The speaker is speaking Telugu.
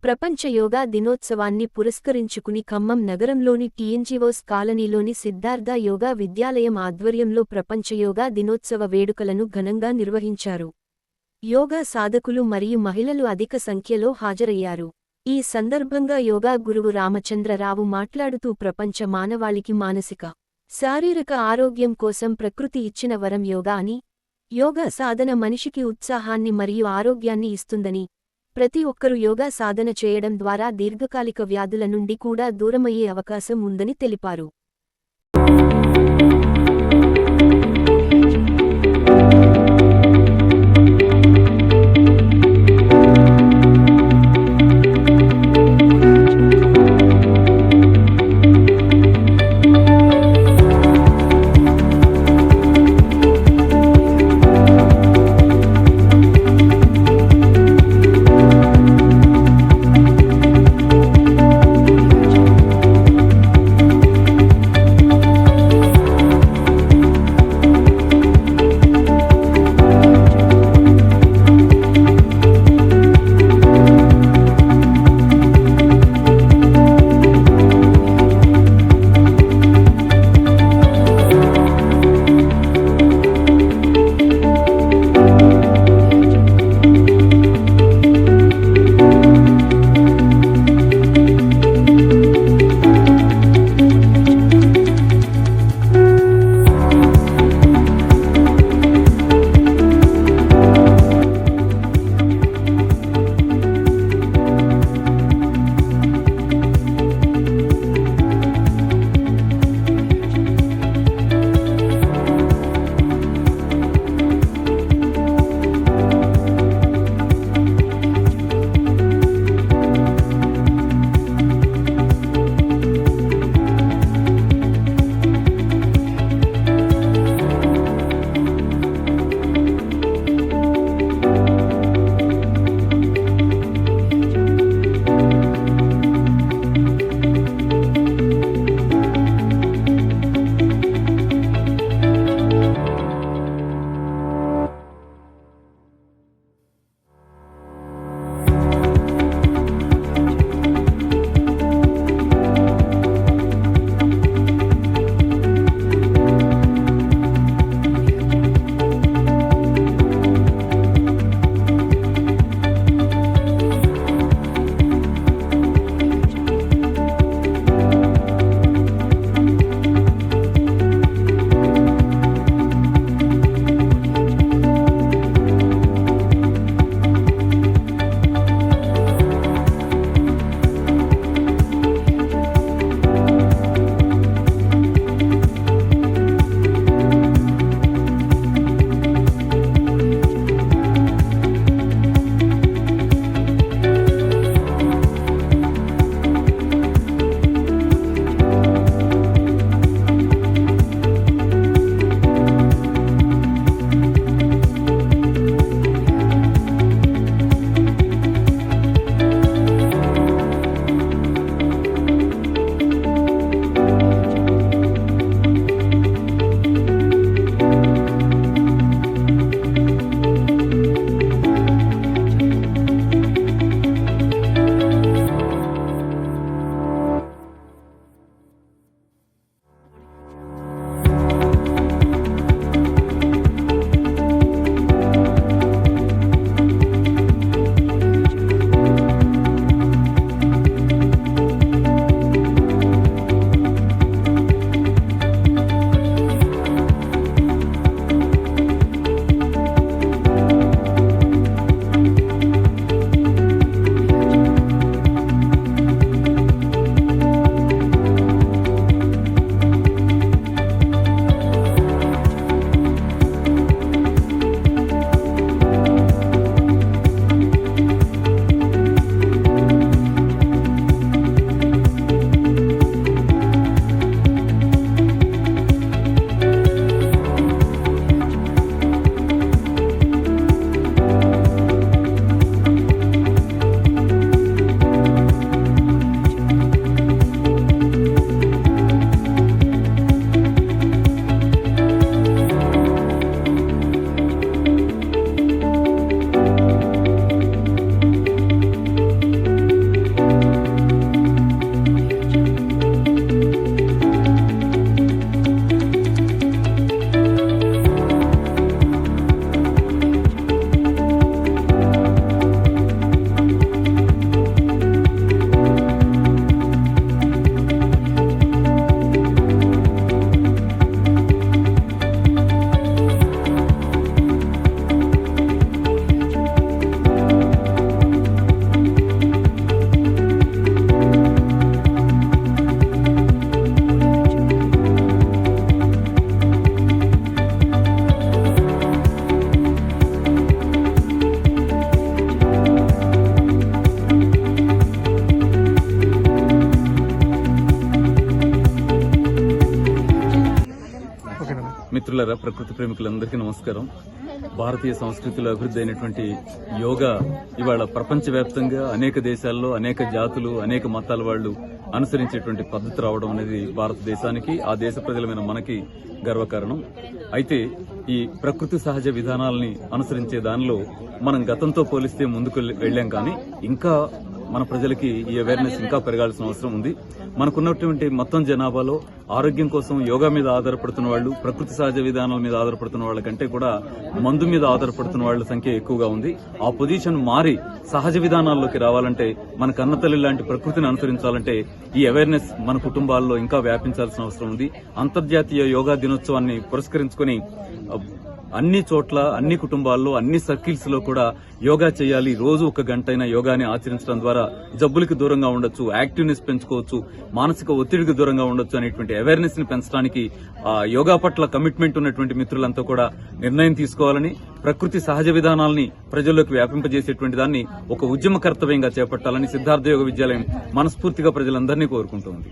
ప్రపంచ యోగా దినోత్సవాన్ని పురస్కరించుకుని ఖమ్మం నగరంలోని టీఎన్జీఓస్ కాలనీలోని సిద్ధార్థ యోగా విద్యాలయం ఆధ్వర్యంలో ప్రపంచ యోగా దినోత్సవ వేడుకలను ఘనంగా నిర్వహించారు. యోగా సాధకులు మరియు మహిళలు అధిక సంఖ్యలో హాజరయ్యారు. ఈ సందర్భంగా యోగా గురువు రామచంద్రరావు మాట్లాడుతూ ప్రపంచ మానవాళికి మానసిక, శారీరక ఆరోగ్యం కోసం ప్రకృతి ఇచ్చిన వరం యోగా అని, యోగా సాధన మనిషికి ఉత్సాహాన్ని మరియు ఆరోగ్యాన్ని ఇస్తుందని, ప్రతి ఒక్కరూ యోగా సాధన చేయడం ద్వారా దీర్ఘకాలిక వ్యాధుల నుండి కూడా దూరమయ్యే అవకాశం ఉందని తెలిపారు. మిత్రులారా, ప్రకృతి ప్రేమికులందరికీ నమస్కారం. భారతీయ సంస్కృతిలో అభివృద్ధి అయినటువంటి యోగా ఇవాళ ప్రపంచవ్యాప్తంగా అనేక దేశాల్లో అనేక జాతులు అనేక మతాల వాళ్ళు అనుసరించేటువంటి పద్ధతి రావడం అనేది భారతదేశానికి, ఆ దేశ ప్రజలమైన మనకి గర్వకారణం. అయితే ఈ ప్రకృతి సహజ విధానాలని అనుసరించే దానిలో మనం గతంతో పోలిస్తే ముందుకు వెళ్లాం, కానీ ఇంకా మన ప్రజలకి ఈ అవేర్నెస్ ఇంకా పెరగాల్సిన అవసరం ఉంది. మనకున్నటువంటి మొత్తం జనాభాలో ఆరోగ్యం కోసం యోగా మీద ఆధారపడుతున్న వాళ్ళు, ప్రకృతి సహజ విధానాల మీద ఆధారపడుతున్న వాళ్ళ కంటే కూడా మందు మీద ఆధారపడుతున్న వాళ్ళ సంఖ్య ఎక్కువగా ఉంది. ఆ పొజిషన్ మారి సహజ విధానాల్లోకి రావాలంటే, మన కన్నతల్లి లాంటి ప్రకృతిని అనుసరించాలంటే ఈ అవేర్నెస్ మన కుటుంబాల్లో ఇంకా వ్యాపించాల్సిన అవసరం ఉంది. అంతర్జాతీయ యోగా దినోత్సవాన్ని పురస్కరించుకుని అన్ని చోట్ల, అన్ని కుటుంబాల్లో, అన్ని సర్కిల్స్ లో కూడా యోగా చేయాలి. రోజు 1 గంటైనా యోగాని ఆచరించడం ద్వారా జబ్బులకు దూరంగా ఉండొచ్చు, యాక్టివ్నెస్ పెంచుకోవచ్చు, మానసిక ఒత్తిడికి దూరంగా ఉండొచ్చు అనేటువంటి అవేర్నెస్ ని పెంచడానికి యోగా పట్ల కమిట్మెంట్ ఉన్నటువంటి మిత్రులంతా కూడా నిర్ణయం తీసుకోవాలని, ప్రకృతి సహజ విధానాలని ప్రజల్లోకి వ్యాపింపజేసేటువంటి దాన్ని ఒక ఉద్యమ కర్తవ్యంగా చేపట్టాలని సిద్ధార్థ యోగ విద్యాలయం మనస్ఫూర్తిగా ప్రజలందరినీ కోరుకుంటోంది.